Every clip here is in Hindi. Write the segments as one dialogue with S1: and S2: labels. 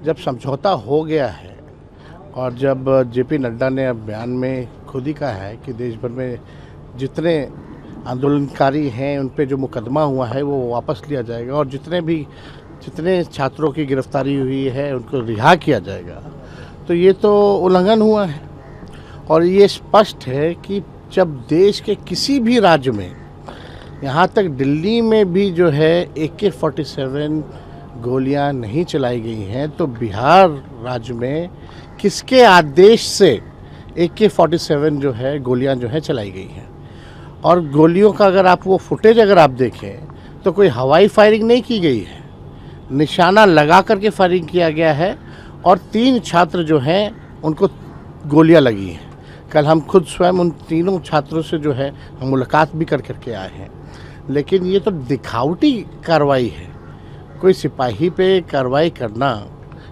S1: जब समझौता हो गया है और जब जेपी नड्डा ने अब बयान में खुद ही कहा है कि देश भर में जितने आंदोलनकारी हैं उन पे जो मुकदमा हुआ है वो वापस लिया जाएगा और जितने छात्रों की गिरफ्तारी हुई है उनको रिहा किया जाएगा, तो ये तो उल्लंघन हुआ है। और ये स्पष्ट है कि जब देश के किसी भी राज्य में, यहाँ तक दिल्ली में भी जो है AK-47 गोलियां नहीं चलाई गई हैं, तो बिहार राज्य में किसके आदेश से AK-47 जो है गोलियां जो है चलाई गई हैं। और गोलियों का अगर आप वो फुटेज अगर आप देखें तो कोई हवाई फायरिंग नहीं की गई है, निशाना लगा करके फायरिंग किया गया है और 3 छात्र जो हैं उनको गोलियां लगी हैं। कल हम खुद स्वयं उन तीनों छात्रों से जो है हम मुलाकात भी करके आए हैं। लेकिन ये तो दिखावटी कार्रवाई है। कोई सिपाही पे कार्रवाई करना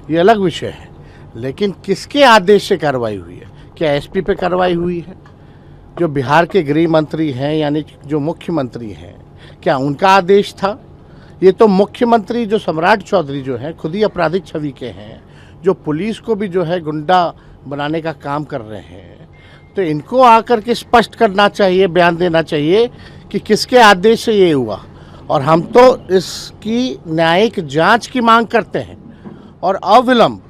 S1: ये अलग विषय है, लेकिन किसके आदेश से कार्रवाई हुई है? क्या SP पे कार्रवाई हुई है? जो बिहार के गृह मंत्री हैं यानी जो मुख्यमंत्री हैं, क्या उनका आदेश था? ये तो मुख्यमंत्री जो सम्राट चौधरी जो हैं खुद ही आपराधिक छवि के हैं, जो पुलिस को भी जो है गुंडा बनाने का काम कर रहे हैं, तो इनको आकर के स्पष्ट करना चाहिए, बयान देना चाहिए कि किसके आदेश से ये हुआ। और हम तो इसकी न्यायिक जांच की मांग करते हैं और अविलंब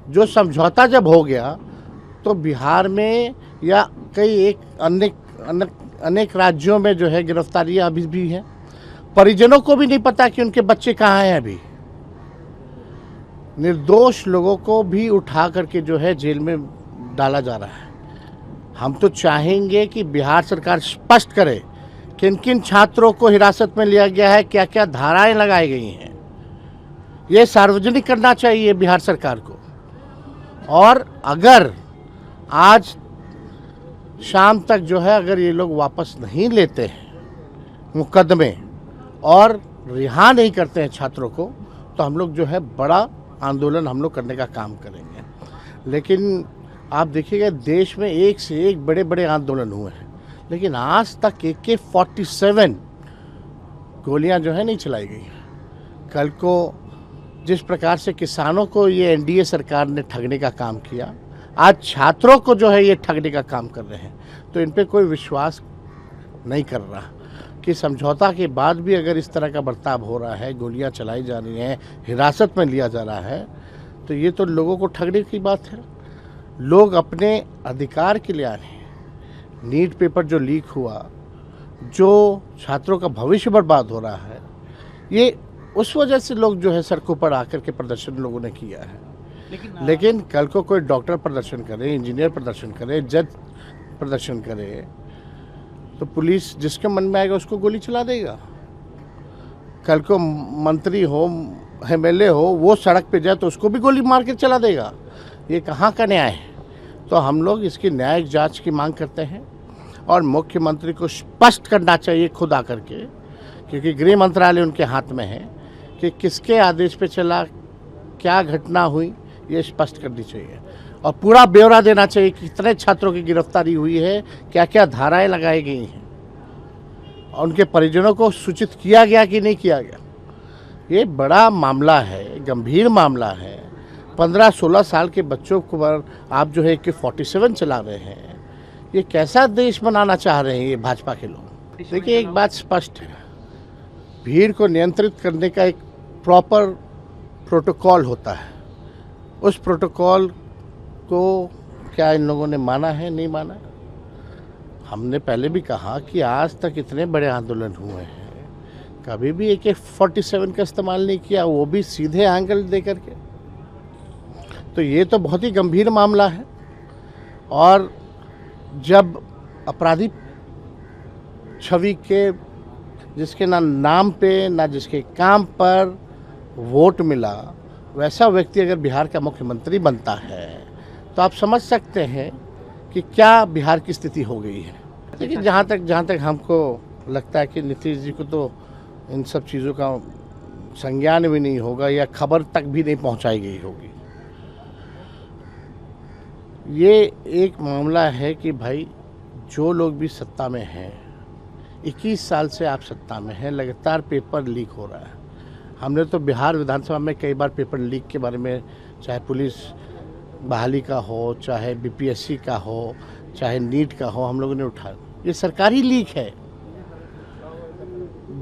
S1: जो समझौता जब हो गया तो बिहार में या कई अनेक राज्यों में जो है गिरफ्तारियां अभी भी हैं। परिजनों को भी नहीं पता कि उनके बच्चे कहाँ हैं। अभी निर्दोष लोगों को भी उठा करके जो है जेल में डाला जा रहा है। हम तो चाहेंगे कि बिहार सरकार स्पष्ट करे किन किन छात्रों को हिरासत में लिया गया है, क्या क्या धाराएं लगाई गई हैं, ये सार्वजनिक करना चाहिए बिहार सरकार को। और अगर आज शाम तक जो है अगर ये लोग वापस नहीं लेते हैं मुकदमे और रिहा नहीं करते हैं छात्रों को, तो हम लोग जो है बड़ा आंदोलन हम लोग करने का काम करेंगे। लेकिन आप देखिएगा देश में एक से एक बड़े बड़े आंदोलन हुए हैं, लेकिन आज तक AK-47 गोलियां जो है नहीं चलाई गई। कल को जिस प्रकार से किसानों को ये NDA सरकार ने ठगने का काम किया, आज छात्रों को जो है ये ठगने का काम कर रहे हैं। तो इन पे कोई विश्वास नहीं कर रहा कि समझौता के बाद भी अगर इस तरह का बर्ताव हो रहा है, गोलियां चलाई जा रही हैं, हिरासत में लिया जा रहा है, तो ये तो लोगों को ठगने की बात है। लोग अपने अधिकार के लिए आ रहे हैं। नीट पेपर जो लीक हुआ, जो छात्रों का भविष्य बर्बाद हो रहा है, ये उस वजह से लोग जो है सड़कों पर आकर के प्रदर्शन लोगों ने किया है। लेकिन कल को कोई डॉक्टर प्रदर्शन करे, इंजीनियर प्रदर्शन करे, जज प्रदर्शन करे, तो पुलिस जिसके मन में आएगा उसको गोली चला देगा। कल को मंत्री हो, MLA हो, वो सड़क पे जाए तो उसको भी गोली मार के चला देगा। ये कहाँ का न्याय है? तो हम लोग इसकी न्यायिक जांच की मांग करते हैं और मुख्यमंत्री को स्पष्ट करना चाहिए खुद आकर के, क्योंकि गृह मंत्रालय उनके हाथ में है, कि किसके आदेश पे चला, क्या घटना हुई, ये स्पष्ट करनी चाहिए और पूरा ब्यौरा देना चाहिए कि कितने छात्रों की गिरफ्तारी हुई है, क्या क्या धाराएं लगाई गई हैं और उनके परिजनों को सूचित किया गया कि नहीं किया गया। ये बड़ा मामला है, गंभीर मामला है। 15-16 साल के बच्चों को आप जो है AK-47 चला रहे हैं, ये कैसा देश बनाना चाह रहे हैं ये भाजपा के लोग। देखिए एक बात स्पष्ट है, भीड़ को नियंत्रित करने का एक प्रॉपर प्रोटोकॉल होता है। उस प्रोटोकॉल को क्या इन लोगों ने माना है, नहीं माना? हमने पहले भी कहा कि आज तक इतने बड़े आंदोलन हुए हैं, कभी भी AK-47 का इस्तेमाल नहीं किया, वो भी सीधे एंगल दे करके। तो ये तो बहुत ही गंभीर मामला है। और जब अपराधी छवि के जिसके ना नाम पे ना जिसके काम पर वोट मिला, वैसा व्यक्ति अगर बिहार का मुख्यमंत्री बनता है तो आप समझ सकते हैं कि क्या बिहार की स्थिति हो गई है। लेकिन जहाँ तक हमको लगता है कि नीतीश जी को तो इन सब चीज़ों का संज्ञान भी नहीं होगा या खबर तक भी नहीं पहुँचाई गई होगी। ये एक मामला है कि भाई जो लोग भी सत्ता में हैं, 21 साल से आप सत्ता में हैं, लगातार पेपर लीक हो रहा है। हमने तो बिहार विधानसभा में कई बार पेपर लीक के बारे में चाहे पुलिस बहाली का हो, चाहे बीपीएससी का हो, चाहे नीट का हो, हम लोगों ने उठाया। ये सरकारी लीक है।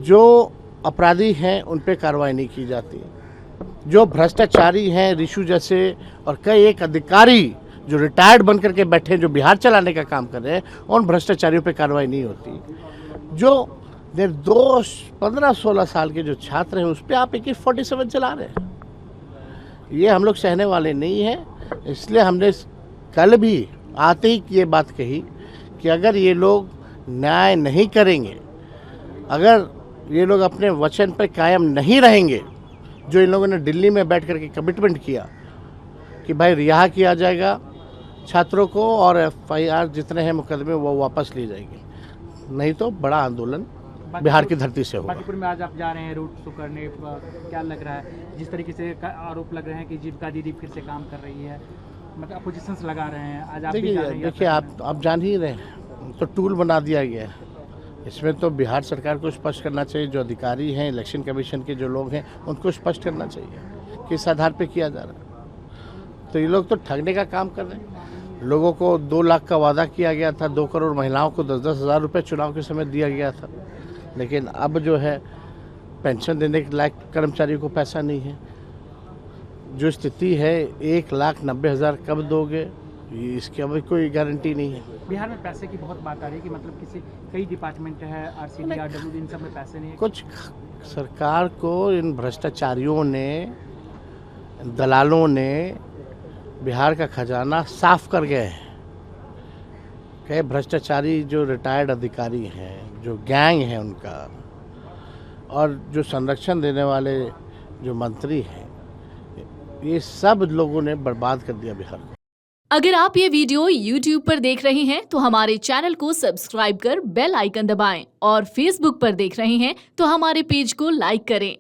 S1: जो अपराधी हैं उन पे कार्रवाई नहीं की जाती, जो भ्रष्टाचारी हैं रिशु जैसे और कई एक अधिकारी जो रिटायर्ड बन करके बैठे हैं, जो बिहार चलाने का काम कर रहे हैं, उन भ्रष्टाचारियों पे कार्रवाई नहीं होती। जो निर्दोष 15-16 साल के जो छात्र हैं उस पर आप AK-47 चला रहे हैं, ये हम लोग सहने वाले नहीं हैं। इसलिए हमने कल भी आते ही ये बात कही कि अगर ये लोग न्याय नहीं करेंगे, अगर ये लोग अपने वचन पर कायम नहीं रहेंगे, जो इन लोगों ने दिल्ली में बैठ करके कमिटमेंट किया कि भाई रिहा किया जाएगा छात्रों को और FIR जितने हैं मुकदमे वो वापस लिए जाएंगे, नहीं तो बड़ा आंदोलन बिहार की धरती से होगा।
S2: बांकीपुर में आज आप जा रहे हैं रोड शो करने, क्या लग रहा है? जिस तरीके से आरोप लग रहे हैं कि जीविका दीदी फिर से काम कर रही है, मतलब अपोजिशंस लगा रहे हैं, आज आप भी जा रहे हैं।
S1: देखिए आप जान ही रहे हैं, तो टूल बना दिया गया है। इसमें तो बिहार सरकार को स्पष्ट करना चाहिए, जो अधिकारी हैं इलेक्शन कमीशन के जो लोग हैं उनको स्पष्ट करना चाहिए किस आधार पे किया जा रहा है। तो ये लोग तो ठगने का काम कर रहे हैं। लोगों को 2 लाख का वादा किया गया था, 2 करोड़ महिलाओं को 10-10 हज़ार रुपये चुनाव के समय दिया गया था, लेकिन अब जो है पेंशन देने के लायक कर्मचारियों को पैसा नहीं है। जो स्थिति है 1,90,000 कब दोगे, इसकी अभी कोई गारंटी नहीं है।
S2: बिहार में पैसे की बहुत बात आ रही है कि मतलब कई डिपार्टमेंट है, RCD, RW, इन सब में पैसे नहीं है।
S1: कुछ सरकार को इन भ्रष्टाचारियों ने, दलालों ने बिहार का खजाना साफ कर गए हैं। कई भ्रष्टाचारी जो रिटायर्ड अधिकारी हैं, जो गैंग है उनका, और जो संरक्षण देने वाले जो मंत्री हैं, ये सब लोगों ने बर्बाद कर दिया बिहार को।
S3: अगर आप ये वीडियो YouTube पर देख रहे हैं तो हमारे चैनल को सब्सक्राइब कर बेल आइकन दबाएं, और Facebook पर देख रहे हैं तो हमारे पेज को लाइक करें।